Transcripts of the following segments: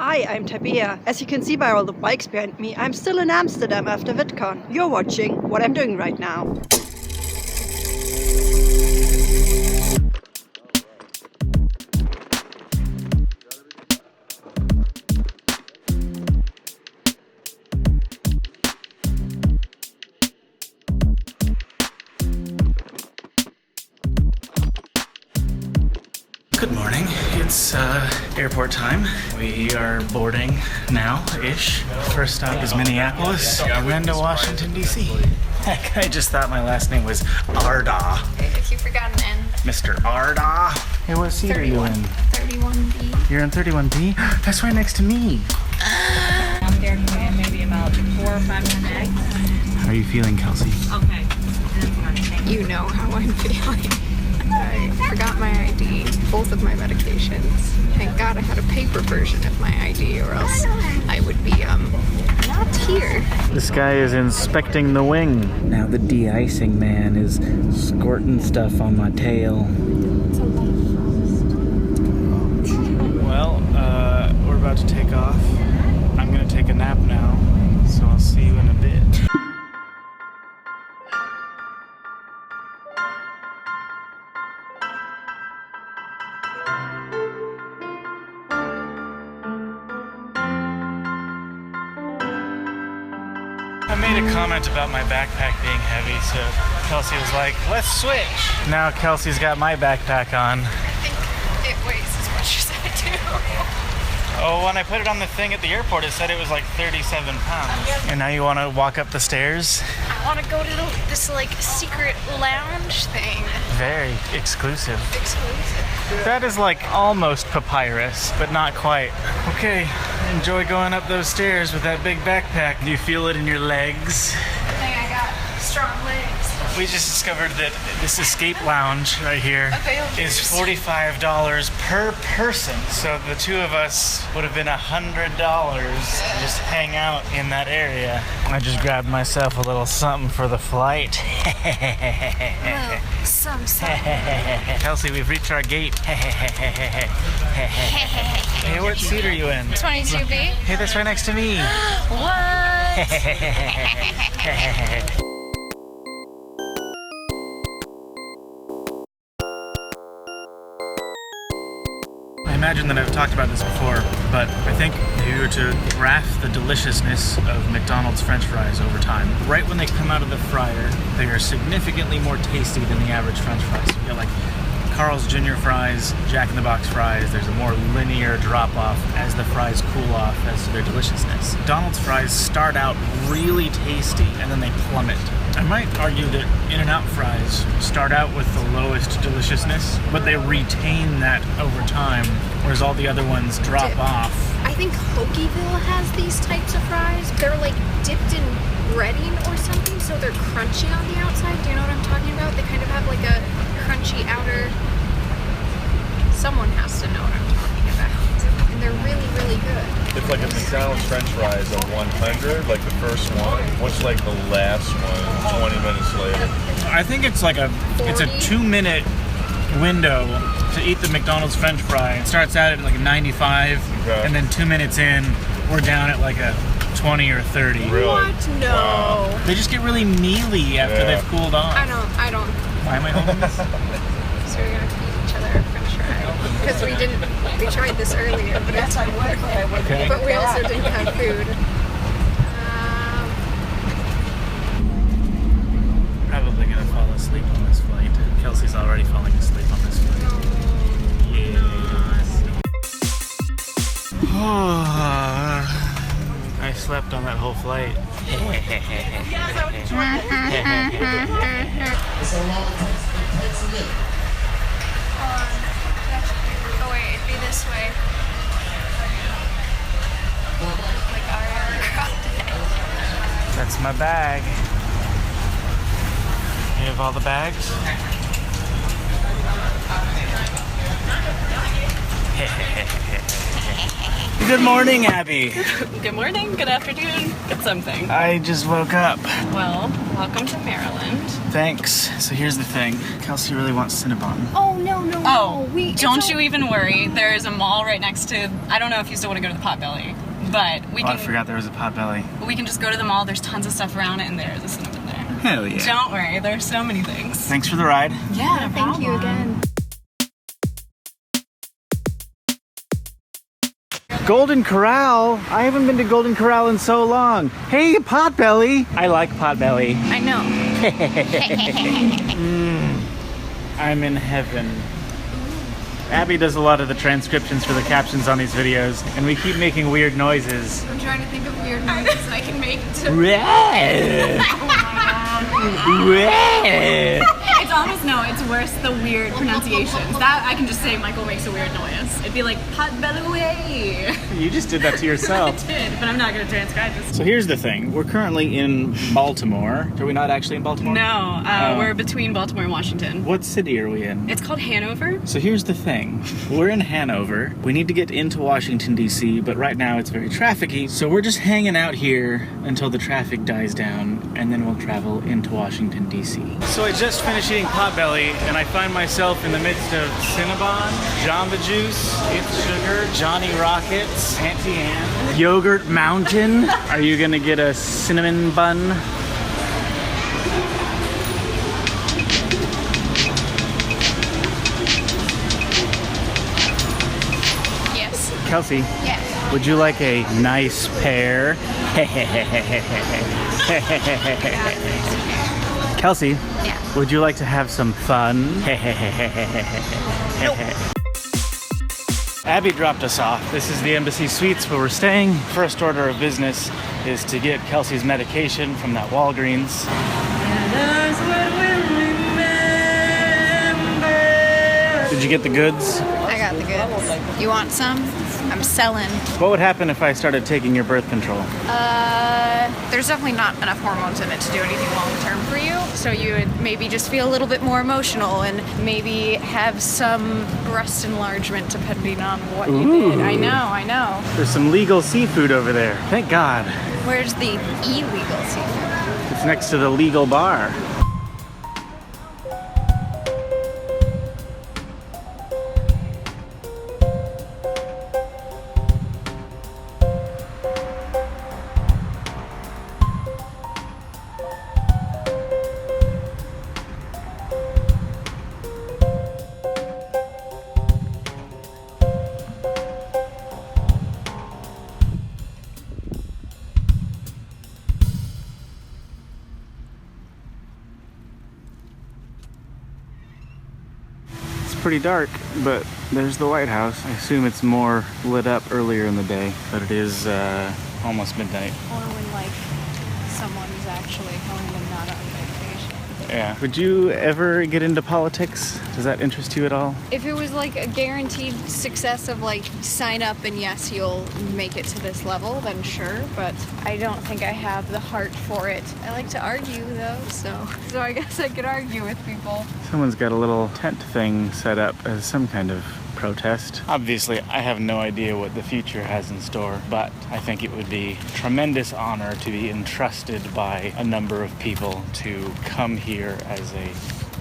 Hi, I'm Tabea. As you can see by all the bikes behind me, I'm still in Amsterdam after VidCon. You're watching what I'm doing right now. Good morning. It's airport time. We are boarding now-ish. First stop is Minneapolis, then to Washington, D.C. Heck, I just thought my last name was Arda. If you forgot an N. Mr. Arda. Hey, what seat are you in? 31B. You're in 31B? That's right next to me. I'm there for maybe about 4 or 5 minutes. How are you feeling, Kelsey? Okay. You know how I'm feeling. I forgot my ID, both of my medications. Thank God I had a paper version of my ID or else I would be, not here. This guy is inspecting the wing. Now the de-icing man is squirting stuff on my tail. Well, we're about to take off. I'm gonna take a nap now, so I'll see you in a bit. I made a comment about my backpack being heavy, so Kelsey was like, let's switch. Now Kelsey's got my backpack on. I think it weighs as much as I do. Oh, when I put it on the thing at the airport, it said it was like 37 pounds. And now you want to walk up the stairs? I want to go to this, like, secret lounge thing. Very exclusive. Exclusive. That is like almost papyrus, but not quite. Okay, enjoy going up those stairs with that big backpack. Do you feel it in your legs? I think I got strong legs. We just discovered that this escape lounge right here is $45 per person. So the two of us would have been $100 to just hang out in that area. I just grabbed myself a little something for the flight. Some. Kelsey, we've reached our gate. Hey, what seat are you in? 22B. Hey, that's right next to me. What? I imagine that I've talked about this before, but I think if you were to graph the deliciousness of McDonald's French fries over time, right when they come out of the fryer, they are significantly more tasty than the average French fries. You get like Carl's Jr. fries, Jack in the Box fries, there's a more linear drop off as the fries cool off as to their deliciousness. McDonald's fries start out really tasty and then they plummet. I might argue that In-N-Out fries start out with the lowest deliciousness, but they retain that over time, whereas all the other ones drop off. I think Hokieville has these types of fries. They're like dipped in breading or something, so they're crunchy on the outside. Do you know what I'm talking about? They kind of have like a crunchy outer. Someone has to know what I'm talking about. And they're really, really good. It's like a McDonald's French fries of 100, like the first one. What's like the last one, 20 minutes later? I think it's like it's a 2-minute window to eat the McDonald's French fry. It starts out at like 95, and then 2 minutes in, we're down at like a 20 or 30. Really? What? No. Wow. They just get really mealy after they've cooled off. I don't. Why am I holding this? So we're gonna feed each other a French fry. Because we tried this earlier, but it's Okay. But we also didn't have food. Probably gonna fall asleep on this flight. Kelsey's already falling asleep on this flight. Yes. I slept on that whole flight. Oh wait, it'd be this way. Like Ariana Grande. That's my bag. You have all the bags? Good morning, Abby. Good morning, good afternoon, good something. I just woke up. Well, welcome to Maryland. Thanks. So here's the thing. Kelsey really wants Cinnabon. Oh, no. Oh, don't you even worry. There is a mall right next to, I don't know if you still want to go to the Potbelly, but we Oh, can. I forgot there was a Potbelly. We can just go to the mall. There's tons of stuff around it, and there is a Cinnabon there. Hell yeah. Don't worry, there's so many things. Thanks for the ride. Yeah, Thank you again. Golden Corral? I haven't been to Golden Corral in so long. Hey, Potbelly. I like Potbelly. I know. I'm in heaven. Abby does a lot of the transcriptions for the captions on these videos, and we keep making weird noises. I'm trying to think of weird noises I can make to... It's almost, no, it's worse, the weird pronunciations. That, I can just say Michael makes a weird noise. It'd be like, Potbelly. You just did that to yourself. I did, but I'm not going to transcribe this. So here's the thing. We're currently in Baltimore. Are we not actually in Baltimore? No, we're between Baltimore and Washington. What city are we in? It's called Hanover. So here's the thing. We're in Hanover. We need to get into Washington, D.C., but right now it's very trafficy. So we're just hanging out here until the traffic dies down, and then we'll travel into Washington, D.C. So I just finished eating Potbelly, and I find myself in the midst of Cinnabon, Jamba Juice, It's Sugar, Johnny Rockets, Auntie Anne, Yogurt Mountain. Are you gonna get a cinnamon bun? Yes. Kelsey, Yes. would you like a nice pear? Kelsey, Yeah. would you like to have some fun? Abby dropped us off. This is the Embassy Suites where we're staying. First order of business is to get Kelsey's medication from that Walgreens. Did you get the goods? I got the goods. You want some? I'm selling. What would happen if I started taking your birth control? There's definitely not enough hormones in it to do anything long term for you. So you would maybe just feel a little bit more emotional and maybe have some breast enlargement depending on what you did. I know. There's some legal seafood over there. Thank God. Where's the illegal seafood? It's next to the legal bar. Pretty dark, but there's the White House. I assume it's more lit up earlier in the day, but it is almost midnight. Or when like someone's actually home and not on vacation. Yeah. Would you ever get into politics? Does that interest you at all? If it was like a guaranteed success of like sign up and yes you'll make it to this level, then sure, but I don't think I have the heart for it. I like to argue though, so I guess I could argue with people. Someone's got a little tent thing set up as some kind of protest. Obviously, I have no idea what the future has in store, but I think it would be a tremendous honor to be entrusted by a number of people to come here as a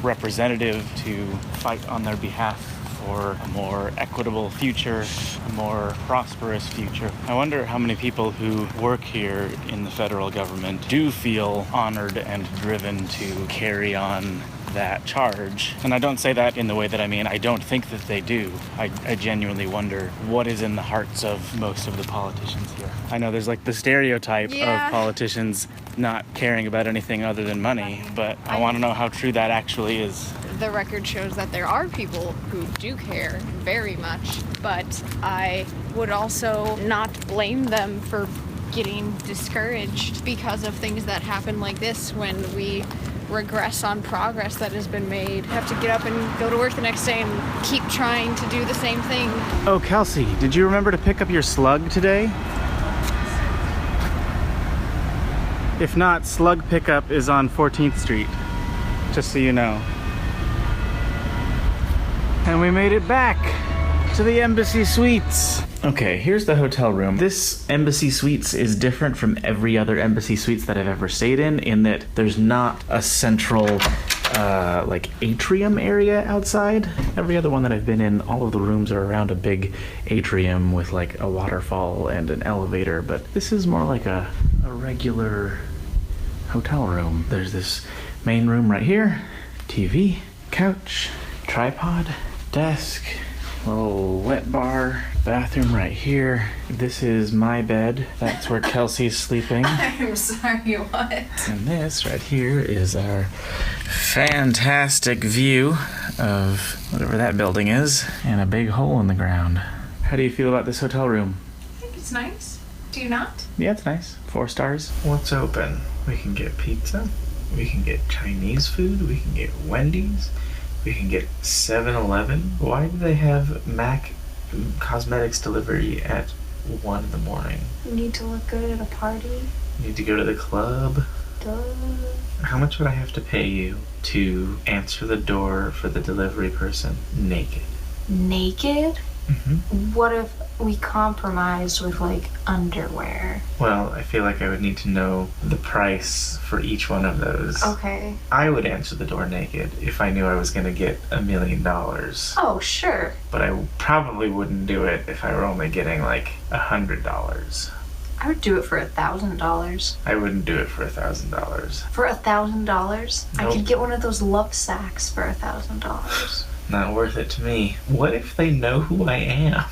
representative to fight on their behalf for a more equitable future, a more prosperous future. I wonder how many people who work here in the federal government do feel honored and driven to carry on that charge. And I don't say that in the way that I mean I don't think that they do. I genuinely wonder what is in the hearts of most of the politicians here. I know there's like the stereotype of politicians not caring about anything other than money, but I want to know how true that actually is. The record shows that there are people who do care very much, but I would also not blame them for getting discouraged because of things that happen like this when we regress on progress that has been made. Have to get up and go to work the next day and keep trying to do the same thing. Oh, Kelsey, did you remember to pick up your slug today? If not, slug pickup is on 14th Street, just so you know. And we made it back to the Embassy Suites. Okay, here's the hotel room. This Embassy Suites is different from every other Embassy Suites that I've ever stayed in that there's not a central like atrium area outside. Every other one that I've been in, all of the rooms are around a big atrium with like a waterfall and an elevator, but this is more like a regular hotel room. There's this main room right here, TV, couch, tripod, desk, little wet bar, bathroom right here. This is my bed. That's where Kelsey's sleeping. I'm sorry, what? And this right here is our fantastic view of whatever that building is, and a big hole in the ground. How do you feel about this hotel room? I think it's nice. Do you not? Yeah, it's nice. 4 stars. What's open? We can get pizza. We can get Chinese food. We can get Wendy's. We can get 7-Eleven. Why do they have MAC Cosmetics delivery at 1 in the morning? You need to look good at a party. You need to go to the club. Duh. How much would I have to pay you to answer the door for the delivery person naked? Naked? Mm-hmm. What if we compromised with like underwear? Well, I feel like I would need to know the price for each one of those. Okay. I would answer the door naked if I knew I was going to get $1 million. Oh, sure. But I probably wouldn't do it if I were only getting like $100. I would do it for $1,000. I wouldn't do it for $1,000. For $1,000? I Nope. could get one of those love sacks for $1,000. Not worth it to me. What if they know who I am?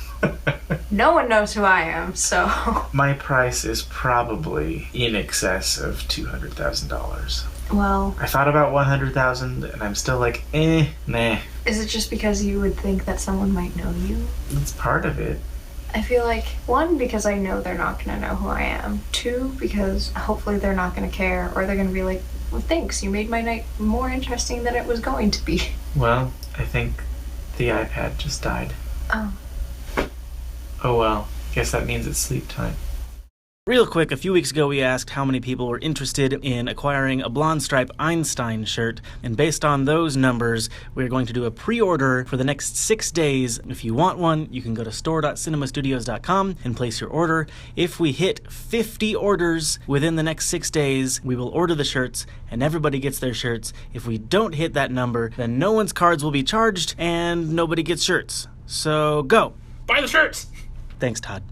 No one knows who I am, so. My price is probably in excess of $200,000. Well, I thought about 100,000 and I'm still like, nah. is it just because you would think that someone might know you? It's part of it. I feel like, 1, because I know they're not gonna know who I am. 2, because hopefully they're not gonna care, or they're gonna be like, well, thanks, you made my night more interesting than it was going to be. Well, I think the iPad just died. Oh. Oh well, guess that means it's sleep time. Real quick, a few weeks ago we asked how many people were interested in acquiring a Blonde Stripe Einstein shirt, and based on those numbers, we're going to do a pre-order for the next 6 days. If you want one, you can go to store.cinemastudios.com and place your order. If we hit 50 orders within the next 6 days, we will order the shirts, and everybody gets their shirts. If we don't hit that number, then no one's cards will be charged, and nobody gets shirts. So go! Buy the shirts! Thanks, Todd.